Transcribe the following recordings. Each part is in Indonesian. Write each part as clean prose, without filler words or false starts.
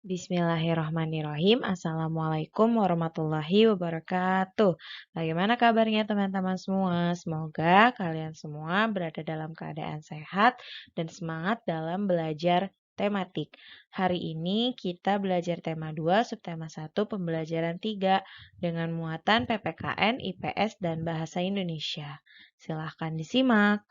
Bismillahirrahmanirrahim. Assalamualaikum warahmatullahi wabarakatuh. Bagaimana kabarnya teman-teman semua? Semoga kalian semua berada dalam keadaan sehat dan semangat dalam belajar tematik. Hari ini kita belajar tema 2, subtema 1, pembelajaran 3 dengan muatan PPKN, IPS, dan Bahasa Indonesia. Silahkan disimak.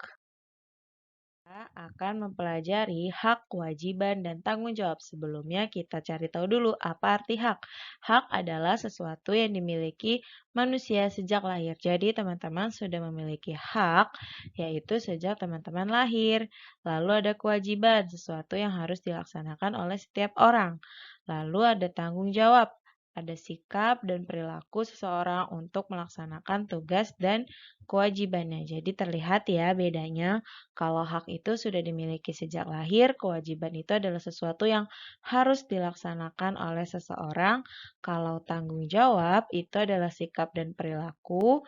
Kita akan mempelajari hak, kewajiban, dan tanggung jawab. Sebelumnya kita cari tahu dulu apa arti hak. Hak adalah sesuatu yang dimiliki manusia sejak lahir. Jadi teman-teman sudah memiliki hak, yaitu sejak teman-teman lahir. Lalu ada kewajiban, sesuatu yang harus dilaksanakan oleh setiap orang. Lalu ada tanggung jawab. Ada sikap dan perilaku seseorang untuk melaksanakan tugas dan kewajibannya. Jadi terlihat ya bedanya. Kalau hak itu sudah dimiliki sejak lahir, kewajiban itu adalah sesuatu yang harus dilaksanakan oleh seseorang. Kalau tanggung jawab itu adalah sikap dan perilaku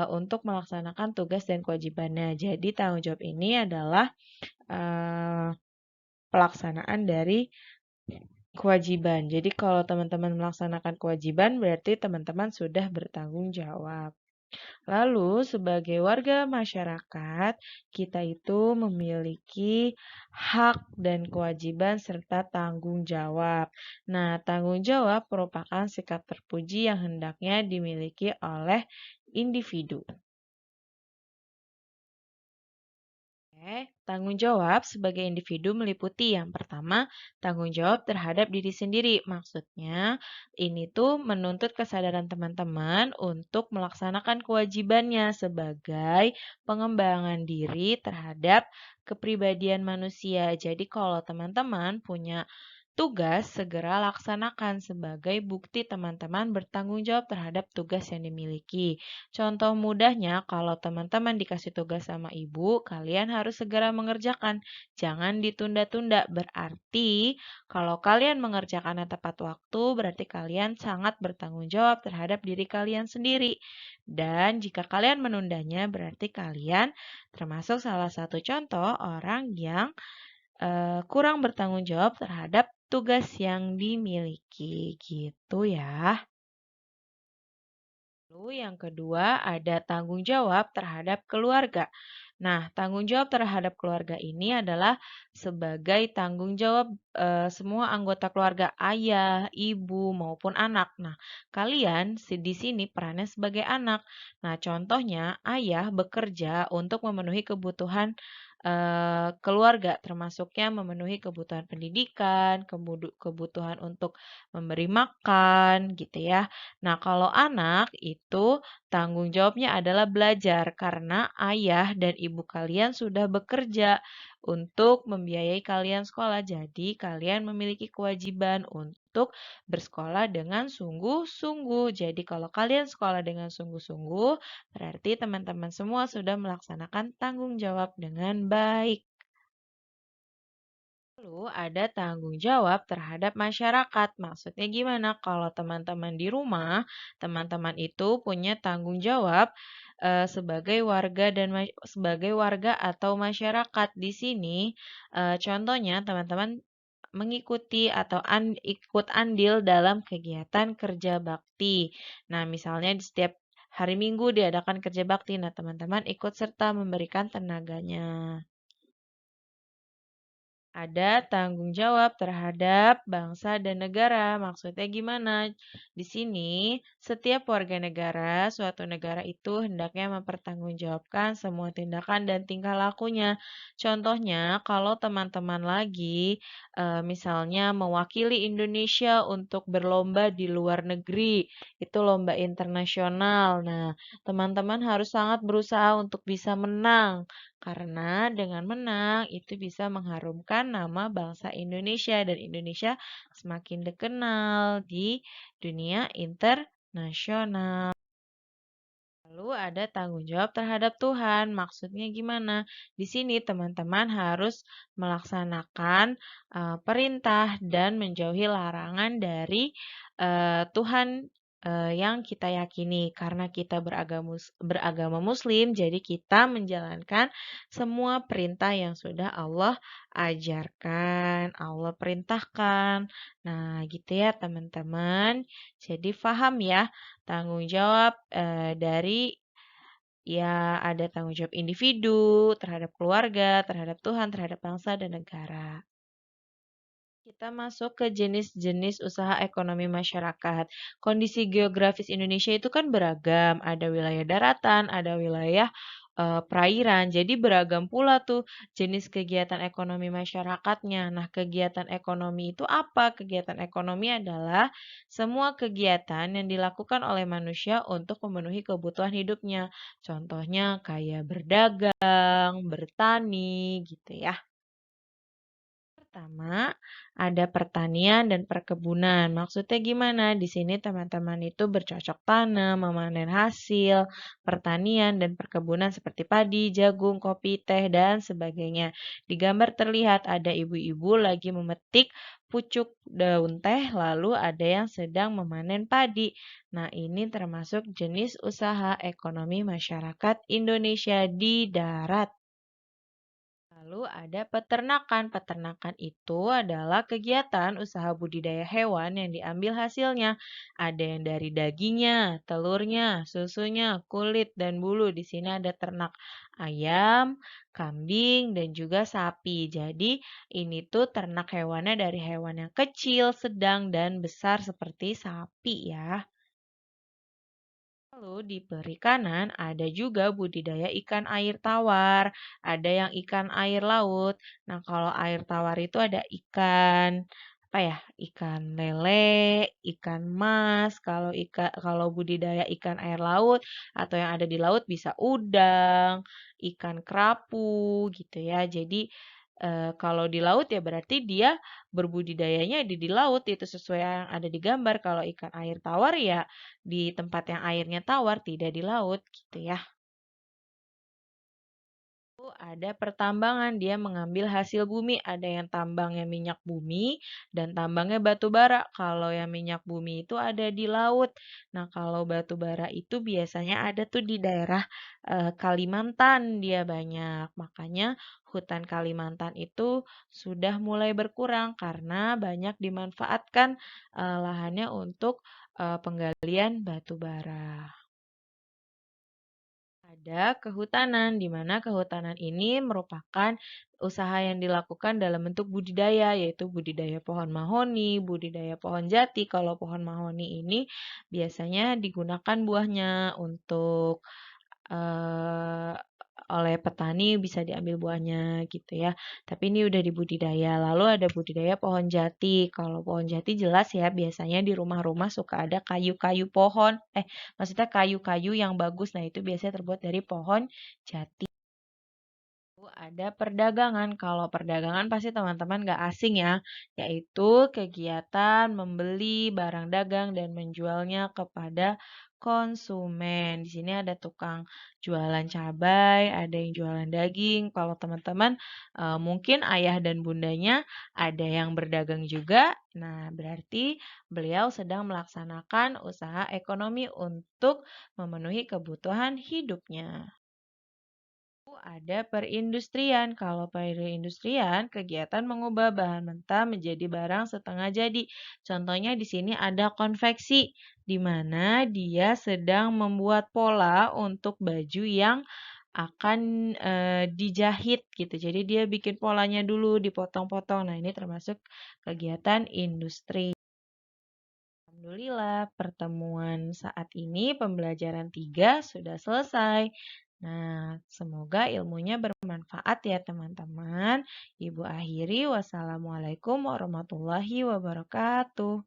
untuk melaksanakan tugas dan kewajibannya. Jadi tanggung jawab ini adalah pelaksanaan dari kewajiban. Jadi kalau teman-teman melaksanakan kewajiban berarti teman-teman sudah bertanggung jawab. Lalu, sebagai warga masyarakat, kita itu memiliki hak dan kewajiban serta tanggung jawab. Nah, tanggung jawab merupakan sikap terpuji yang hendaknya dimiliki oleh individu. Tanggung jawab sebagai individu meliputi yang pertama, tanggung jawab terhadap diri sendiri. Maksudnya, ini tuh menuntut kesadaran teman-teman untuk melaksanakan kewajibannya sebagai pengembangan diri terhadap kepribadian manusia. Jadi kalau teman-teman punya tugas, segera laksanakan sebagai bukti teman-teman bertanggung jawab terhadap tugas yang dimiliki. Contoh mudahnya, kalau teman-teman dikasih tugas sama ibu, kalian harus segera mengerjakan. Jangan ditunda-tunda. Berarti, kalau kalian mengerjakannya tepat waktu, berarti kalian sangat bertanggung jawab terhadap diri kalian sendiri. Dan jika kalian menundanya, berarti kalian termasuk salah satu contoh orang yang kurang bertanggung jawab terhadap tugas yang dimiliki gitu ya. Lalu yang kedua ada tanggung jawab terhadap keluarga. Nah, tanggung jawab terhadap keluarga ini adalah sebagai tanggung jawab semua anggota keluarga, ayah, ibu maupun anak. Nah, kalian di sini perannya sebagai anak. Nah, contohnya ayah bekerja untuk memenuhi kebutuhan keluarga, termasuknya memenuhi kebutuhan pendidikan, kebutuhan untuk memberi makan, gitu ya. Nah, kalau anak itu tanggung jawabnya adalah belajar karena ayah dan ibu kalian sudah bekerja untuk membiayai kalian sekolah. Jadi, kalian memiliki kewajiban untuk bersekolah dengan sungguh-sungguh. Jadi, kalau kalian sekolah dengan sungguh-sungguh, berarti teman-teman semua sudah melaksanakan tanggung jawab dengan baik. Lalu ada tanggung jawab terhadap masyarakat. Maksudnya gimana? Kalau teman-teman di rumah, teman-teman itu punya tanggung jawab sebagai warga dan sebagai warga atau masyarakat. Di sini contohnya teman-teman mengikuti atau ikut andil dalam kegiatan kerja bakti. Nah, misalnya di setiap hari Minggu diadakan kerja bakti. Nah, teman-teman ikut serta memberikan tenaganya. Ada tanggung jawab terhadap bangsa dan negara. Maksudnya gimana? Di sini, setiap warga negara, suatu negara itu hendaknya mempertanggungjawabkan semua tindakan dan tingkah lakunya. Contohnya, kalau teman-teman lagi misalnya mewakili Indonesia untuk berlomba di luar negeri, itu lomba internasional. Nah, teman-teman harus sangat berusaha untuk bisa menang. Karena dengan menang itu bisa mengharumkan nama bangsa Indonesia dan Indonesia semakin dikenal di dunia internasional. Lalu ada tanggung jawab terhadap Tuhan. Maksudnya gimana? Di sini teman-teman harus melaksanakan perintah dan menjauhi larangan dari Tuhan yang kita yakini. Karena kita beragama Muslim, jadi kita menjalankan semua perintah yang sudah Allah ajarkan, Allah perintahkan. Nah, gitu ya teman-teman. Jadi paham ya tanggung jawab dari ya ada tanggung jawab individu terhadap keluarga, terhadap Tuhan, terhadap bangsa dan negara. Kita masuk ke jenis-jenis usaha ekonomi masyarakat. Kondisi geografis Indonesia itu kan beragam, ada wilayah daratan, ada wilayah perairan. Jadi beragam pula tuh jenis kegiatan ekonomi masyarakatnya. Nah, kegiatan ekonomi itu apa? Kegiatan ekonomi adalah semua kegiatan yang dilakukan oleh manusia untuk memenuhi kebutuhan hidupnya. Contohnya kayak berdagang, bertani gitu ya. Pertama, ada pertanian dan perkebunan. Maksudnya gimana? Di sini teman-teman itu bercocok tanam, memanen hasil, pertanian dan perkebunan seperti padi, jagung, kopi, teh, dan sebagainya. Di gambar terlihat ada ibu-ibu lagi memetik pucuk daun teh, lalu ada yang sedang memanen padi. Nah, ini termasuk jenis usaha ekonomi masyarakat Indonesia di darat. Lalu ada peternakan. Peternakan itu adalah kegiatan usaha budidaya hewan yang diambil hasilnya. Ada yang dari dagingnya, telurnya, susunya, kulit, dan bulu. Di sini ada ternak ayam, kambing, dan juga sapi. Jadi ini tuh ternak hewannya dari hewan yang kecil, sedang, dan besar seperti sapi ya. Lalu di perikanan ada juga budidaya ikan air tawar, ada yang ikan air laut. Nah, kalau air tawar itu ada ikan apa ya? Ikan lele, ikan mas. Kalau budidaya ikan air laut atau yang ada di laut bisa udang, ikan kerapu gitu ya. Jadi kalau di laut ya berarti dia berbudidayanya di laut itu sesuai yang ada di gambar. Kalau ikan air tawar ya di tempat yang airnya tawar, tidak di laut gitu ya. Lalu ada pertambangan, dia mengambil hasil bumi, ada yang tambangnya minyak bumi dan tambangnya batu bara. Kalau yang minyak bumi itu ada di laut. Nah, kalau batu bara itu biasanya ada tuh di daerah Kalimantan dia banyak. Makanya hutan Kalimantan itu sudah mulai berkurang karena banyak dimanfaatkan lahannya untuk penggalian batu bara. Ada kehutanan, di mana kehutanan ini merupakan usaha yang dilakukan dalam bentuk budidaya, yaitu budidaya pohon mahoni, budidaya pohon jati. Kalau pohon mahoni ini biasanya digunakan buahnya untuk eh, oleh petani bisa diambil buahnya gitu ya. Tapi ini udah dibudidaya. Lalu ada budidaya pohon jati. Kalau pohon jati jelas ya, biasanya di rumah-rumah suka ada kayu-kayu pohon. Maksudnya kayu-kayu yang bagus. Nah, itu biasanya terbuat dari pohon jati. Ada perdagangan. Kalau perdagangan pasti teman-teman nggak asing ya, yaitu kegiatan membeli barang dagang dan menjualnya kepada konsumen. Di sini ada tukang jualan cabai, ada yang jualan daging. Kalau teman-teman mungkin ayah dan bundanya ada yang berdagang juga. Nah, berarti beliau sedang melaksanakan usaha ekonomi untuk memenuhi kebutuhan hidupnya. Ada perindustrian. Kalau perindustrian, kegiatan mengubah bahan mentah menjadi barang setengah jadi. Contohnya di sini ada konveksi, di mana dia sedang membuat pola untuk baju yang akan dijahit gitu. Jadi dia bikin polanya dulu, dipotong-potong. Nah, ini termasuk kegiatan industri. Alhamdulillah, pertemuan saat ini pembelajaran 3 sudah selesai. Nah, semoga ilmunya bermanfaat ya teman-teman. Ibu akhiri, wassalamualaikum warahmatullahi wabarakatuh.